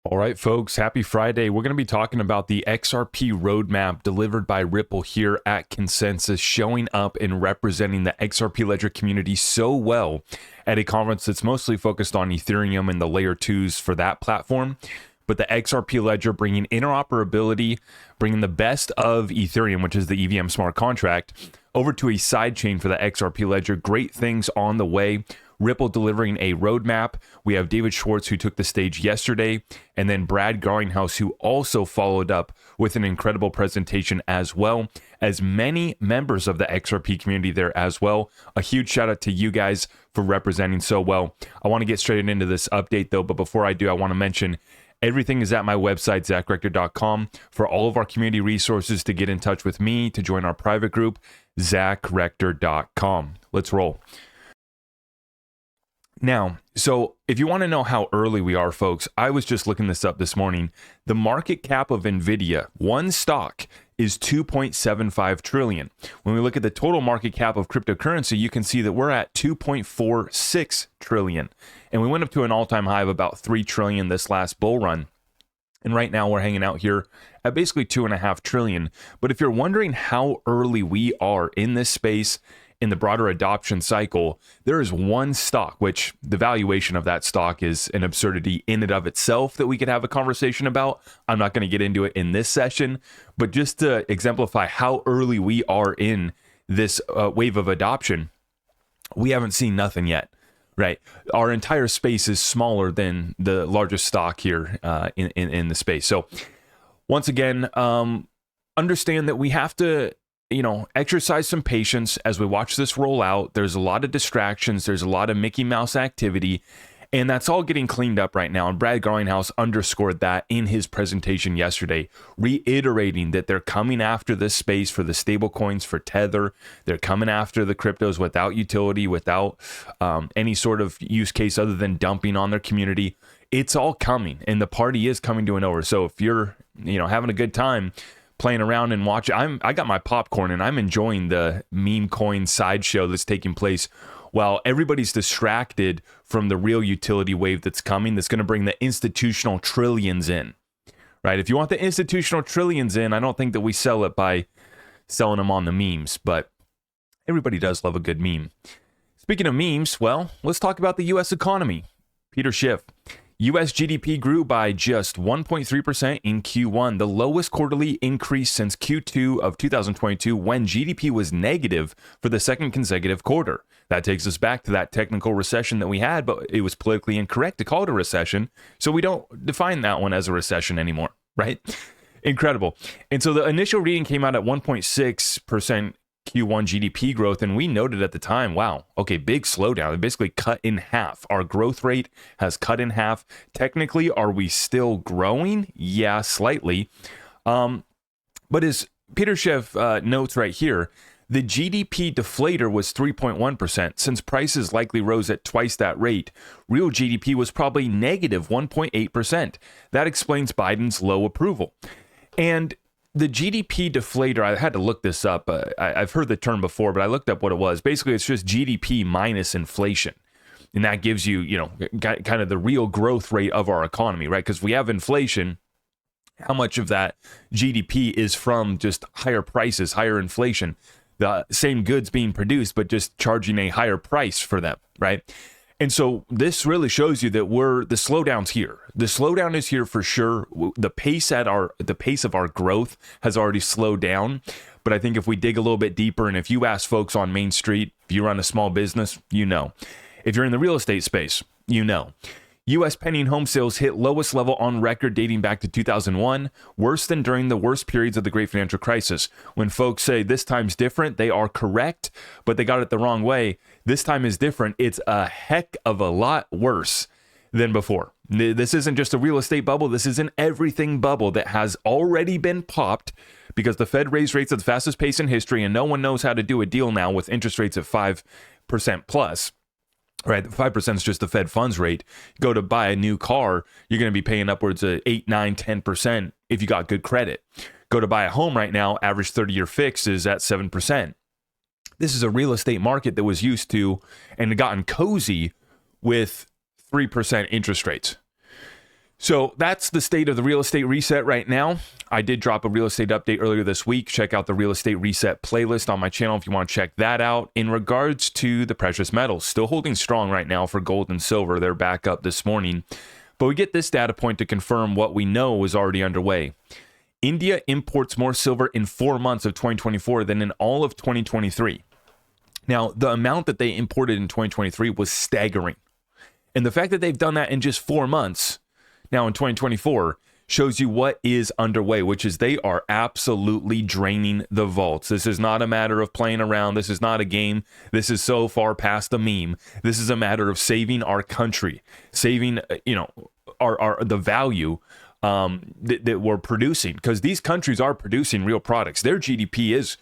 All right, folks, happy Friday. We're going to be talking about the XRP Road Map delivered by Ripple here at Consensus, showing up and representing the XRP Ledger community so well at a conference that's mostly focused on Ethereum and the layer twos for that platform. But the XRP Ledger bringing interoperability, bringing the best of Ethereum, which is the EVM smart contract, over to a sidechain for the XRP Ledger. Great things on the way. Ripple delivering a roadmap. We have David Schwartz, who took the stage yesterday, and then Brad Garlinghouse, who also followed up with an incredible presentation, as well as many members of the XRP community there as well. A huge shout out to you guys for representing so well. I want to get straight into this update though, but before I do, I want to mention everything is at my website, zachrector.com, for all of our community resources. To get in touch with me, to join our private group, zachrector.com. Let's roll. Now, so if you want to know how early we are, folks, I was just looking this up this morning. The market cap of NVIDIA, one stock, is 2.75 trillion. When we look at the total market cap of cryptocurrency, you can see that we're at 2.46 trillion. And we went up to an all-time high of about 3 trillion this last bull run. And right now we're hanging out here at basically 2.5 trillion. But if you're wondering how early we are in this space, in the broader adoption cycle, there is one stock, which the valuation of that stock is an absurdity in and of itself that we could have a conversation about. I'm not going to get into it in this session, but just to exemplify how early we are in this wave of adoption, we haven't seen nothing yet, right? Our entire space is smaller than the largest stock here in the space. So once again, understand that we have to exercise some patience as we watch this roll out. There's a lot of distractions. There's a lot of Mickey Mouse activity, and that's all getting cleaned up right now. And Brad Garlinghouse underscored that in his presentation yesterday, reiterating that they're coming after this space for the stable coins, for Tether. They're coming after the cryptos without utility, without any sort of use case other than dumping on their community. It's all coming, and the party is coming to an over. So if you're having a good time playing around and watching, I got my popcorn and I'm enjoying the meme coin sideshow that's taking place while everybody's distracted from the real utility wave that's coming, that's going to bring the institutional trillions in, right? If you want the institutional trillions in, I don't think that we sell it by selling them on the memes, but everybody does love a good meme. Speaking of memes, well, let's talk about the U.S. economy. Peter Schiff. U.S. GDP grew by just 1.3% in Q1, the lowest quarterly increase since Q2 of 2022, when GDP was negative for the second consecutive quarter. That takes us back to that technical recession that we had, but it was politically incorrect to call it a recession, so we don't define that one as a recession anymore, right? Incredible. And so the initial reading came out at 1.6% Q1 GDP growth, and we noted at the time, wow, okay, big slowdown. It basically cut in half. Our growth rate has cut in half. Technically, are we still growing? Yeah, slightly. But as Peter Schiff notes right here, the GDP deflator was 3.1%. Since prices likely rose at twice that rate, real GDP was probably negative 1.8%. That explains Biden's low approval. And the GDP deflator, I had to look this up. I've heard the term before, but I looked up what it was. Basically, it's just GDP minus inflation. And that gives you, kind of the real growth rate of our economy, right? Because we have inflation. How much of that GDP is from just higher prices, higher inflation? The same goods being produced, but just charging a higher price for them, right? And so this really shows you that the slowdown's here. The slowdown is here for sure. The pace of our growth has already slowed down. But I think if we dig a little bit deeper, and if you ask folks on Main Street, if you run a small business, if you're in the real estate space, U.S. pending home sales hit lowest level on record dating back to 2001, worse than during the worst periods of the Great Financial Crisis. When folks say this time's different, they are correct, but they got it the wrong way. This time is different. It's a heck of a lot worse than before. This isn't just a real estate bubble. This is an everything bubble that has already been popped because the Fed raised rates at the fastest pace in history, and no one knows how to do a deal now with interest rates at 5% plus. Right, 5% is just the Fed funds rate. Go to buy a new car, you're going to be paying upwards of 8, 9, 10% if you got good credit. Go to buy a home right now, average 30-year fix is at 7%. This is a real estate market that was used to and gotten cozy with 3% interest rates. So that's the state of the real estate reset right now. I did drop a real estate update earlier this week. Check out the real estate reset playlist on my channel if you want to check that out. In regards to the precious metals, still holding strong right now for gold and silver. They're back up this morning. But we get this data point to confirm what we know is already underway. India imports more silver in 4 months of 2024 than in all of 2023. Now, the amount that they imported in 2023 was staggering. And the fact that they've done that in just 4 months now in 2024 shows you what is underway, which is they are absolutely draining the vaults. This is not a matter of playing around. This is not a game. This is so far past a meme. This is a matter of saving our country, saving, the value that we're producing, because these countries are producing real products. Their GDP is,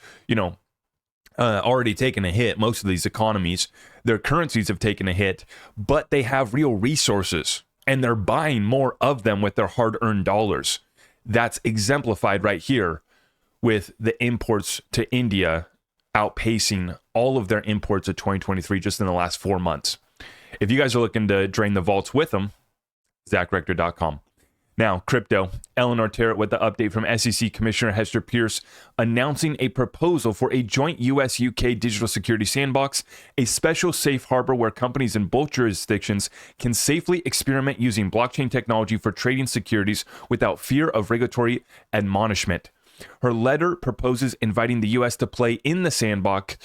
already taken a hit. Most of these economies, their currencies have taken a hit, but they have real resources. And they're buying more of them with their hard-earned dollars. That's exemplified right here with the imports to India outpacing all of their imports of 2023 just in the last 4 months. If you guys are looking to drain the vaults with them, ZachRector.com. Now, crypto. Eleanor Terrett with the update from SEC Commissioner Hester Pierce announcing a proposal for a joint US-UK digital security sandbox, a special safe harbor where companies in both jurisdictions can safely experiment using blockchain technology for trading securities without fear of regulatory admonishment. Her letter proposes inviting the U.S. to play in the sandbox,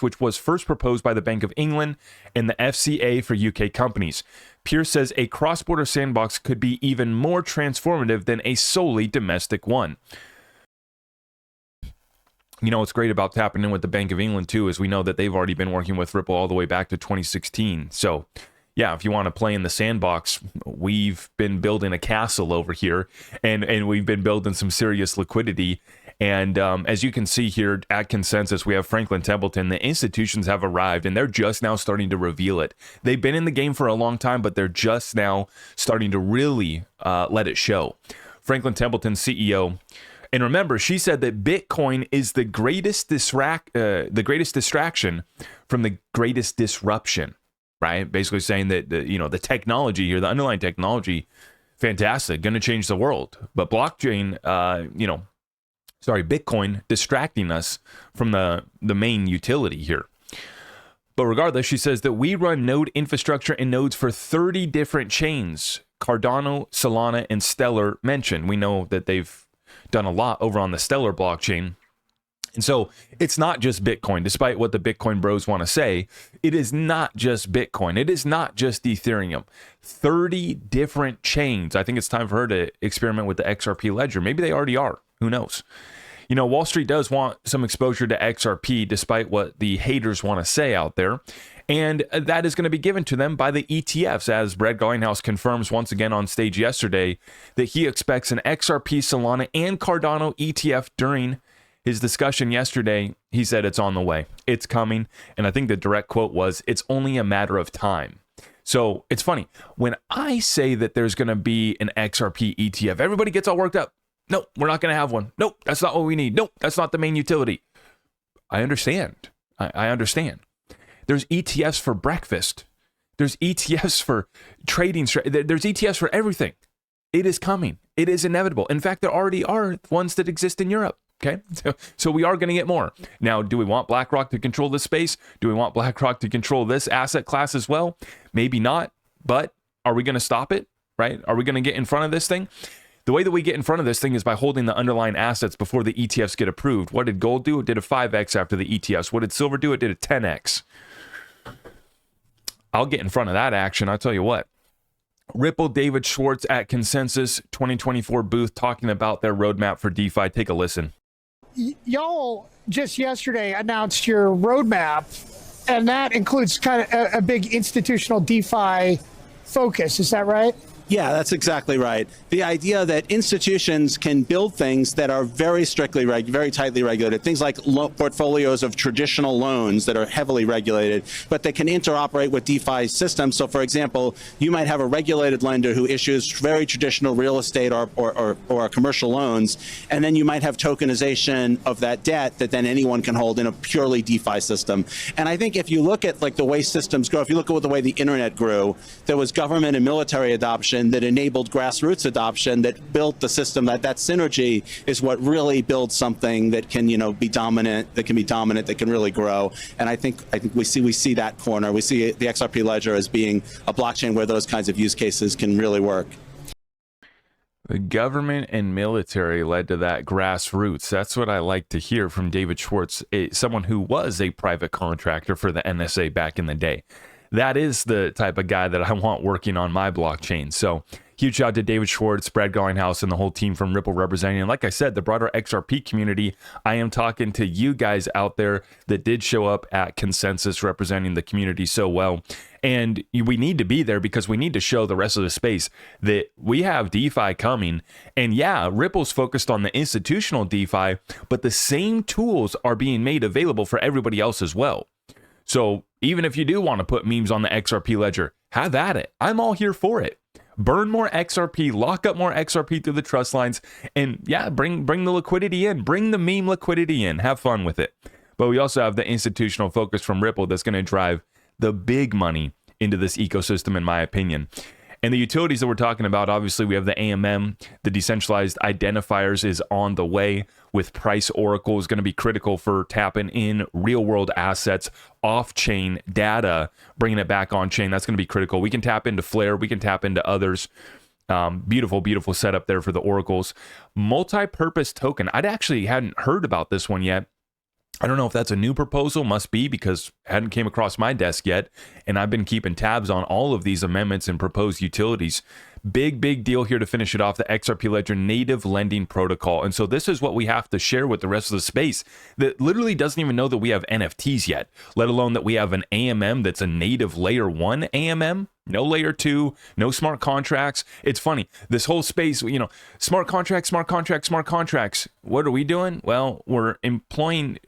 which was first proposed by the Bank of England and the FCA for UK companies. Pierce says a cross-border sandbox could be even more transformative than a solely domestic one. What's great about tapping in with the Bank of England, too, is we know that they've already been working with Ripple all the way back to 2016. So, yeah, if you want to play in the sandbox, we've been building a castle over here, and we've been building some serious liquidity. And as you can see here at Consensus, we have Franklin Templeton. The institutions have arrived, and they're just now starting to reveal it. They've been in the game for a long time, but they're just now starting to really let it show. Franklin Templeton, CEO. And remember, she said that Bitcoin is the greatest distraction from the greatest disruption. Right? Basically saying that the technology here, the underlying technology, fantastic, going to change the world. But blockchain, Bitcoin distracting us from the main utility here. But regardless, she says that we run node infrastructure and nodes for 30 different chains. Cardano, Solana, and Stellar mentioned. We know that they've done a lot over on the Stellar blockchain. And so it's not just Bitcoin, despite what the Bitcoin bros want to say. It is not just Bitcoin. It is not just Ethereum. 30 different chains. I think it's time for her to experiment with the XRP Ledger. Maybe they already are. Who knows? Wall Street does want some exposure to XRP, despite what the haters want to say out there. And that is going to be given to them by the ETFs, as Brad Garlinghouse confirms once again on stage yesterday that he expects an XRP, Solana, and Cardano ETF during his discussion yesterday. He said it's on the way. It's coming. And I think the direct quote was, it's only a matter of time. So it's funny. When I say that there's going to be an XRP ETF, everybody gets all worked up. No, we're not going to have one. Nope, that's not what we need. Nope, that's not the main utility. I understand. I understand. There's ETFs for breakfast. There's ETFs for trading. There's ETFs for everything. It is coming. It is inevitable. In fact, there already are ones that exist in Europe. Okay, so we are going to get more. Now, do we want BlackRock to control this space? Do we want BlackRock to control this asset class as well? Maybe not, but are we going to stop it, right? Are we going to get in front of this thing? The way that we get in front of this thing is by holding the underlying assets before the ETFs get approved. What did gold do? It did a 5x after the ETFs. What did silver do? It did a 10x. I'll get in front of that action. I'll tell you what. Ripple David Schwartz at Consensus 2024 booth talking about their roadmap for DeFi. Take a listen. Y'all just yesterday announced your roadmap, and that includes kind of a big institutional DeFi focus. Is that right? Yeah, that's exactly right. The idea that institutions can build things that are very strictly, very tightly regulated, things like portfolios of traditional loans that are heavily regulated, but they can interoperate with DeFi systems. So, for example, you might have a regulated lender who issues very traditional real estate or commercial loans, and then you might have tokenization of that debt that then anyone can hold in a purely DeFi system. And I think if you look at the way systems grow, if you look at the way the internet grew, there was government and military adoption adoption that enabled grassroots adoption, that built the system, that synergy is what really builds something that can, be dominant, that can really grow. And I think we see that corner. We see the XRP Ledger as being a blockchain where those kinds of use cases can really work. The government and military led to that grassroots. That's what I like to hear from David Schwartz, someone who was a private contractor for the NSA back in the day. That is the type of guy that I want working on my blockchain. So huge shout out to David Schwartz, Brad Garlinghouse, and the whole team from Ripple representing. And like I said, the broader XRP community, I am talking to you guys out there that did show up at Consensus representing the community so well. And we need to be there because we need to show the rest of the space that we have DeFi coming. And yeah, Ripple's focused on the institutional DeFi, but the same tools are being made available for everybody else as well. So even if you do want to put memes on the XRP Ledger, have at it. I'm all here for it. Burn more XRP, lock up more XRP through the trust lines, and yeah, bring the liquidity in, bring the meme liquidity in, have fun with it. But we also have the institutional focus from Ripple that's going to drive the big money into this ecosystem, in my opinion. And the utilities that we're talking about, obviously we have the AMM, the decentralized identifiers is on the way, with Price Oracle is going to be critical for tapping in real world assets, off-chain data, bringing it back on-chain. That's going to be critical. We can tap into Flare, we can tap into others. Beautiful setup there for the oracles. Multi-purpose token. I actually hadn't heard about this one yet. I don't know if that's a new proposal, must be, because it hadn't came across my desk yet, and I've been keeping tabs on all of these amendments and proposed utilities. Big deal here to finish it off, the XRP Ledger native lending protocol. And so this is what we have to share with the rest of the space that literally doesn't even know that we have NFTs yet, let alone that we have an AMM that's a native layer 1 AMM. No layer 2, no smart contracts. It's funny, this whole space, smart contracts. What are we doing? Well, we're deploying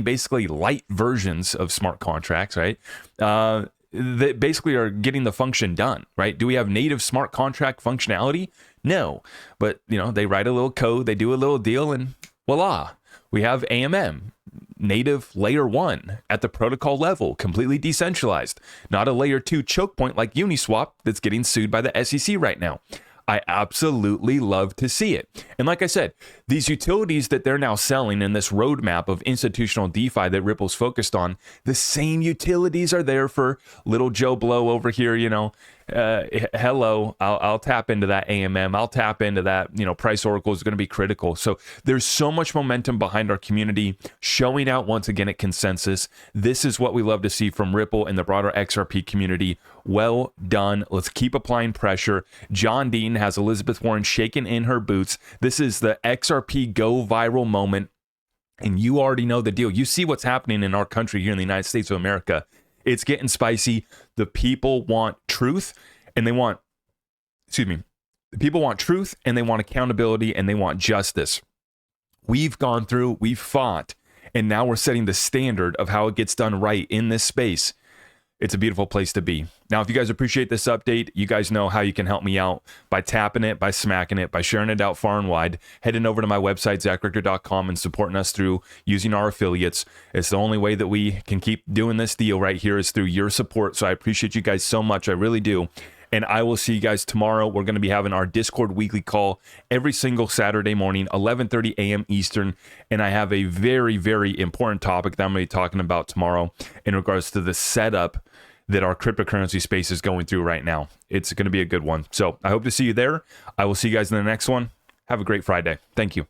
basically light versions of smart contracts, right? That basically are getting the function done, right? Do we have native smart contract functionality? No, but they write a little code, they do a little deal, and voila, we have AMM. Native layer 1 at the protocol level, completely decentralized, not a layer 2 choke point like Uniswap that's getting sued by the SEC right now. I absolutely love to see it. And like I said, these utilities that they're now selling in this roadmap of institutional DeFi that Ripple's focused on, the same utilities are there for little Joe Blow over here, hello, I'll tap into that AMM. I'll tap into that, Price Oracle is going to be critical. So there's so much momentum behind our community showing out once again at Consensus. This is what we love to see from Ripple and the broader XRP community. Well done. Let's keep applying pressure. John Dean has Elizabeth Warren shaking in her boots. This is the XRP go viral moment. And you already know the deal. You see what's happening in our country here in the United States of America. It's getting spicy. The people want truth and they want, the people want truth and they want accountability and they want justice. We've gone through, we've fought, and now we're setting the standard of how it gets done right in this space. It's a beautiful place to be. Now, if you guys appreciate this update, you guys know how you can help me out by tapping it, by smacking it, by sharing it out far and wide, heading over to my website, ZachRector.com, and supporting us through using our affiliates. It's the only way that we can keep doing this deal right here is through your support. So I appreciate you guys so much. I really do. And I will see you guys tomorrow. We're going to be having our Discord weekly call every single Saturday morning, 11:30 a.m. Eastern. And I have a very important topic that I'm going to be talking about tomorrow in regards to the setup that our cryptocurrency space is going through right now. It's going to be a good one. So I hope to see you there. I will see you guys in the next one. Have a great Friday. Thank you.